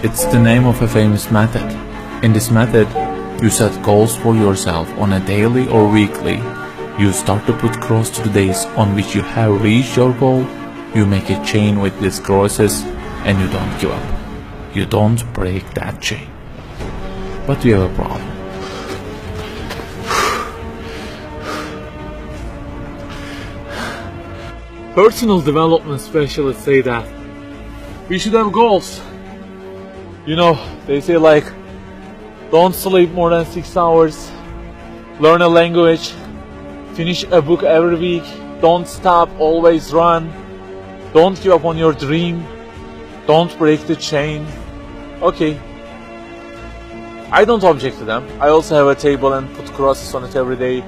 It's the name of a famous method. In this method, you set goals for yourself on a daily or weekly. You start to put cross to the days on which you have reached your goal. You make a chain with these crosses and you don't give up. You don't break that chain. But you have a problem. Personal development specialists say that we should have goals. You know, they say like, don't sleep more than 6 hours, learn a language, finish a book every week, don't stop, always run, don't give up on your dream, don't break the chain. Okay, I don't object to them. I also have a table and put crosses on it every day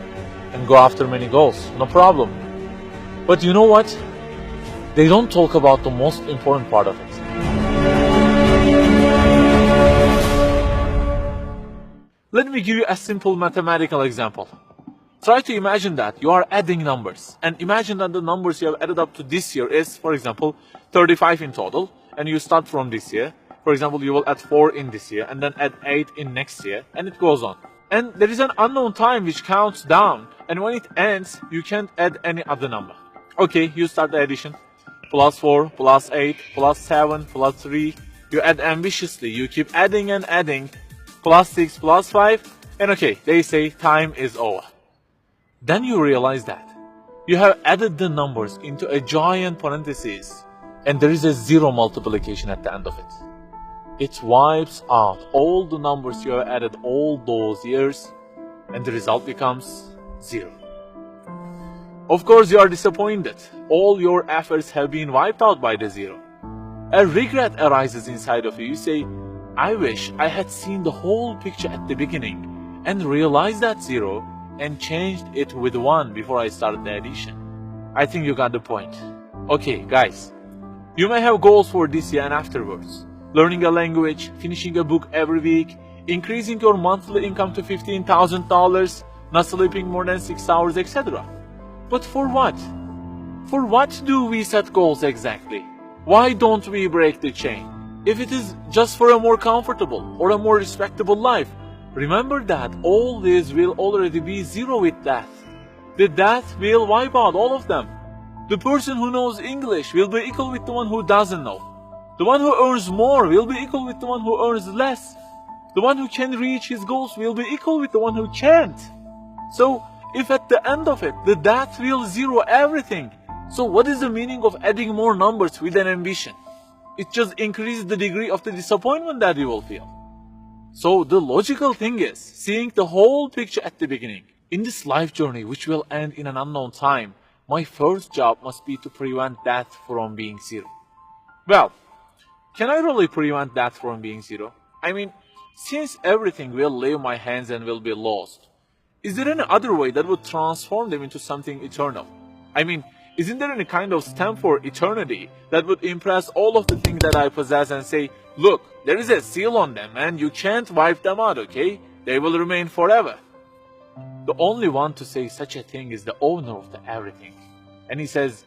and go after many goals, no problem. But you know what? They don't talk about the most important part of it. Let me give you a simple mathematical example. Try to imagine that you are adding numbers, and imagine that the numbers you have added up to this year is, for example, 35 in total, and you start from this year. For example, you will add 4 in this year, and then add 8 in next year, and it goes on. And there is an unknown time which counts down, and when it ends, you can't add any other number. Okay, you start the addition. Plus 4, plus 8, plus 7, plus 3. You add ambitiously, you keep adding and adding. Plus 6, plus 5, and okay, they say time is over. Then you realize that you have added the numbers into a giant parenthesis, and there is a zero multiplication at the end of it. It wipes out all the numbers you have added all those years, and the result becomes 0. Of course, you are disappointed. All your efforts have been wiped out by the 0. A regret arises inside of you. You say, I wish I had seen the whole picture at the beginning and realized that 0 and changed it with 1 before I started the addition. I think you got the point. Okay, guys, you may have goals for this year and afterwards. Learning a language, finishing a book every week, increasing your monthly income to $15,000, not sleeping more than 6 hours, etc. But for what? For what do we set goals exactly? Why don't we break the chain? If it is just for a more comfortable or a more respectable life, remember that all this will already be 0 with death. The death will wipe out all of them. The person who knows English will be equal with the one who doesn't know. The one who earns more will be equal with the one who earns less. The one who can reach his goals will be equal with the one who can't. So, if at the end of it, the death will 0 everything, so what is the meaning of adding more numbers with an ambition? It just increases the degree of the disappointment that you will feel. So the logical thing is seeing the whole picture at the beginning. In this life journey, which will end in an unknown time, my first job must be to prevent death from being 0. Well, can I really prevent death from being 0? I mean, since everything will leave my hands and will be lost, is there any other way that would transform them into something eternal? I mean, isn't there any kind of stamp for eternity that would impress all of the things that I possess and say, look, there is a seal on them and you can't wipe them out, okay? They will remain forever. The only one to say such a thing is the owner of the everything. And he says,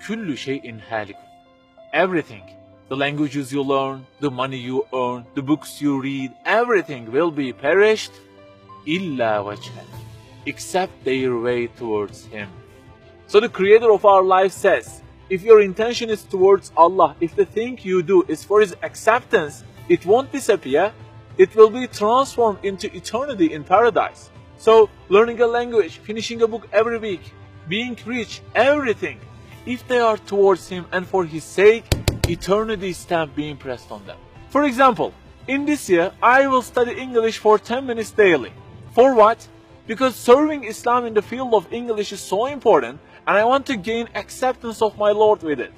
كُلُّ شَيْءٍ هَالِكٌ. Everything, the languages you learn, the money you earn, the books you read, everything will be perished, إِلَّا وَجْهَهُ, except their way towards Him. So the Creator of our life says, if your intention is towards Allah, if the thing you do is for His acceptance, it won't disappear, it will be transformed into eternity in paradise. So learning a language, finishing a book every week, being rich, everything, if they are towards Him and for His sake, eternity stamp being pressed on them. For example, in this year, I will study English for 10 minutes daily. For what? Because serving Islam in the field of English is so important, and I want to gain acceptance of my Lord with it.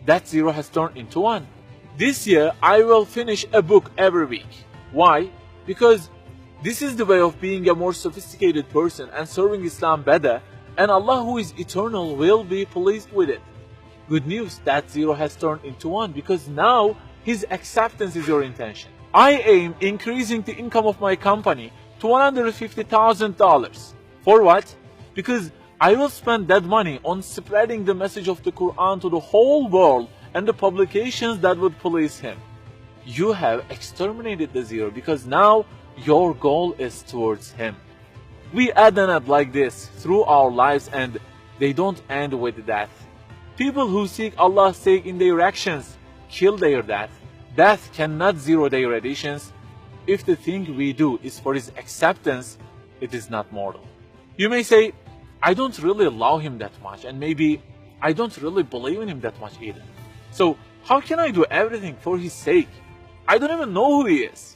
That 0 has turned into 1. This year, I will finish a book every week. Why? Because this is the way of being a more sophisticated person and serving Islam better, and Allah who is eternal will be pleased with it. Good news, that 0 has turned into 1 because now His acceptance is your intention. I aim increasing the income of my company to $150,000. For what? Because I will spend that money on spreading the message of the Quran to the whole world and the publications that would please Him. you have exterminated the zero because now your goal is towards him. We add and add like this through our lives, and they don't end with death. People who seek Allah's sake in their actions kill their death. Death cannot zero their additions. If the thing we do is for his acceptance, it is not mortal. You may say, I don't really love him that much, and maybe I don't really believe in him that much either. So how can I do everything for his sake? I don't even know who he is.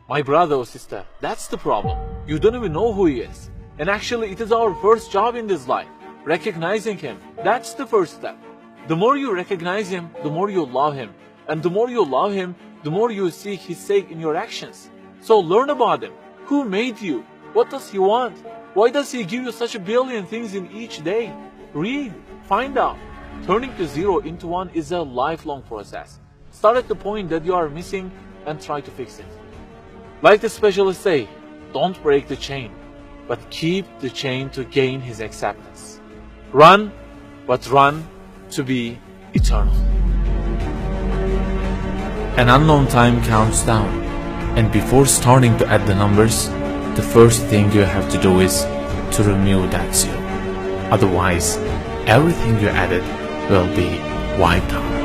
My brother or sister, that's the problem. You don't even know who he is. And actually it is our first job in this life. Recognizing him, that's the first step. The more you recognize him, the more you love him. And the more you love him, the more you seek his sake in your actions. So learn about him. Who made you? What does he want? Why does he give you such a billion things in each day? Read, find out. Turning the zero into one is a lifelong process. Start at the point that you are missing and try to fix it. Like the specialists say, don't break the chain, but keep the chain to gain his acceptance. Run, but run to be eternal. An unknown time counts down, and before starting to add the numbers, the first thing you have to do is to remove that zero. Otherwise, everything you added will be wiped out.